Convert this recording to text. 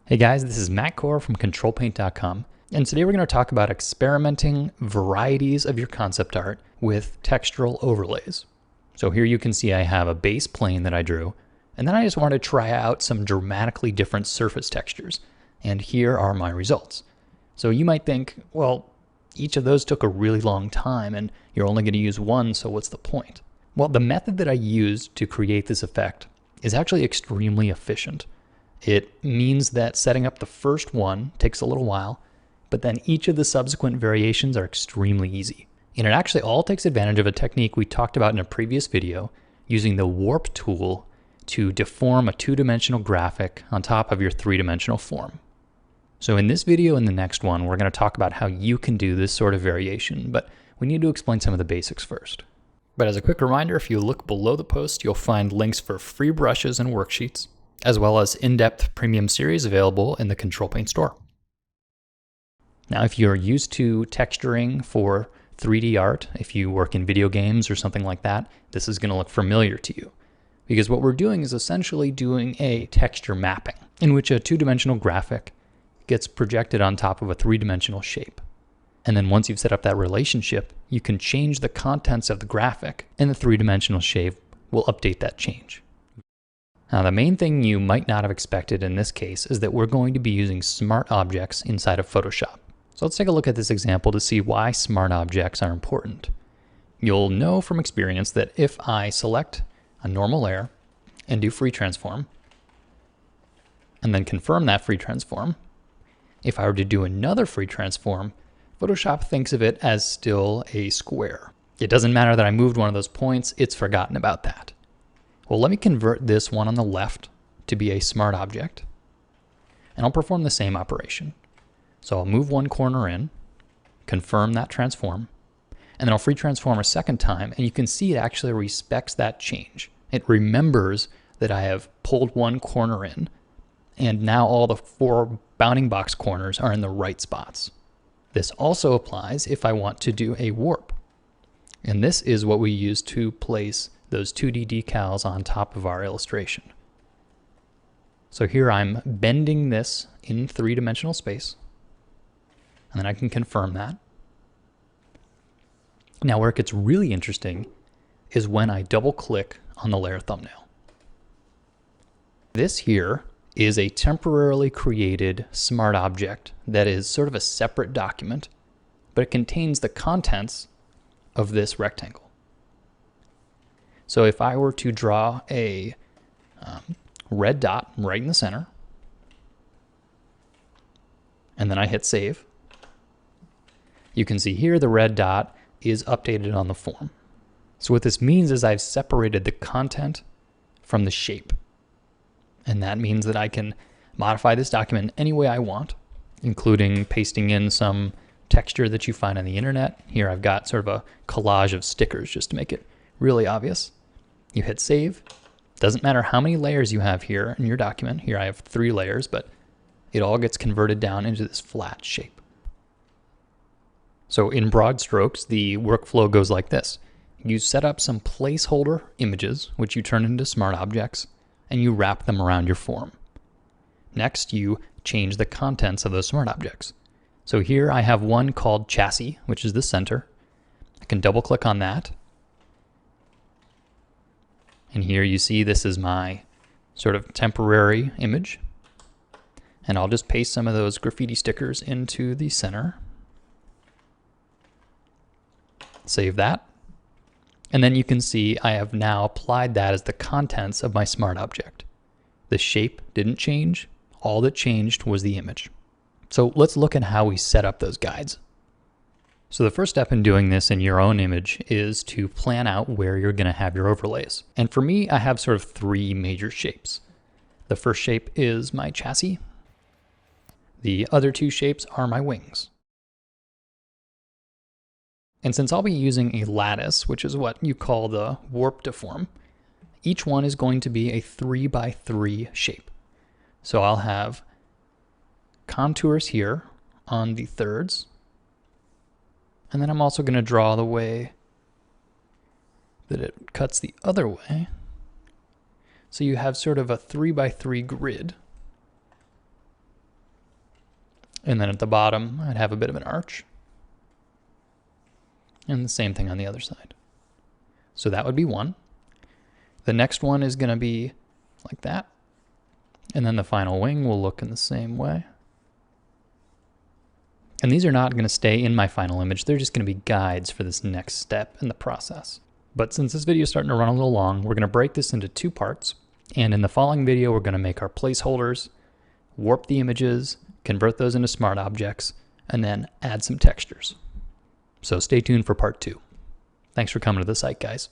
Hey guys, this is Matt Core from ControlPaint.com, and today we're going to talk about experimenting varieties of your concept art with textural overlays. So here you can see I have a base plane that I drew, and then I just wanted to try out some dramatically different surface textures, and here are my results. So you might think, well, each of those took a really long time, and you're only going to use one, so what's the point? Well, the method that I used to create this effect is actually extremely efficient. It means that setting up the first one takes a little while, but then each of the subsequent variations are extremely easy. And it actually all takes advantage of a technique we talked about in a previous video, using the warp tool to deform a two-dimensional graphic on top of your three-dimensional form. So in this video and the next one, we're going to talk about how you can do this sort of variation, but we need to explain some of the basics first. But as a quick reminder, if you look below the post, you'll find links for free brushes and worksheets, as well as in-depth premium series available in the Control Paint store. Now, if you're used to texturing for 3D art, if you work in video games or something like that, this is going to look familiar to you. Because what we're doing is essentially doing a texture mapping, in which a two-dimensional graphic gets projected on top of a three-dimensional shape. And then once you've set up that relationship, you can change the contents of the graphic, and the three-dimensional shape will update that change. Now, the main thing you might not have expected in this case is that we're going to be using smart objects inside of Photoshop. So let's take a look at this example to see why smart objects are important. You'll know from experience that if I select a normal layer and do free transform, and then confirm that free transform, if I were to do another free transform, Photoshop thinks of it as still a square. It doesn't matter that I moved one of those points, it's forgotten about that. Well, let me convert this one on the left to be a smart object, and I'll perform the same operation. So I'll move one corner in, confirm that transform, and then I'll free transform a second time, and you can see it actually respects that change. It remembers that I have pulled one corner in, and now all the four bounding box corners are in the right spots. This also applies if I want to do a warp. And this is what we use to place those 2D decals on top of our illustration. So here I'm bending this in three-dimensional space, and then I can confirm that. Now where it gets really interesting is when I double-click on the layer thumbnail. This here is a temporarily created smart object that is sort of a separate document, but it contains the contents of this rectangle. So if I were to draw a red dot right in the center, and then I hit save, you can see here the red dot is updated on the form. So what this means is I've separated the content from the shape. And that means that I can modify this document any way I want, including pasting in some texture that you find on the internet. Here I've got sort of a collage of stickers just to make it really obvious. You hit save. Doesn't matter how many layers you have here in your document. Here I have 3 layers, but it all gets converted down into this flat shape. So in broad strokes, the workflow goes like this. You set up some placeholder images, which you turn into smart objects, and you wrap them around your form. Next, you change the contents of those smart objects. So here I have one called chassis, which is the center. I can double click on that. And here you see this is my sort of temporary image. And I'll just paste some of those graffiti stickers into the center. Save that. And then you can see I have now applied that as the contents of my smart object. The shape didn't change. All that changed was the image. So let's look at how we set up those guides. So the first step in doing this in your own image is to plan out where you're going to have your overlays. And for me, I have sort of 3 major shapes. The first shape is my chassis. The other 2 shapes are my wings. And since I'll be using a lattice, which is what you call the warp deform, each one is going to be a 3x3 shape. So I'll have contours here on the thirds, and then I'm also going to draw the way that it cuts the other way. So you have sort of a 3x3 grid. And then at the bottom, I'd have a bit of an arch. And the same thing on the other side. So that would be one. The next one is going to be like that. And then the final wing will look in the same way. And these are not going to stay in my final image. They're just going to be guides for this next step in the process. But since this video is starting to run a little long, we're going to break this into 2 parts. And in the following video, we're going to make our placeholders, warp the images, convert those into smart objects, and then add some textures. So stay tuned for part 2. Thanks for coming to the site, guys.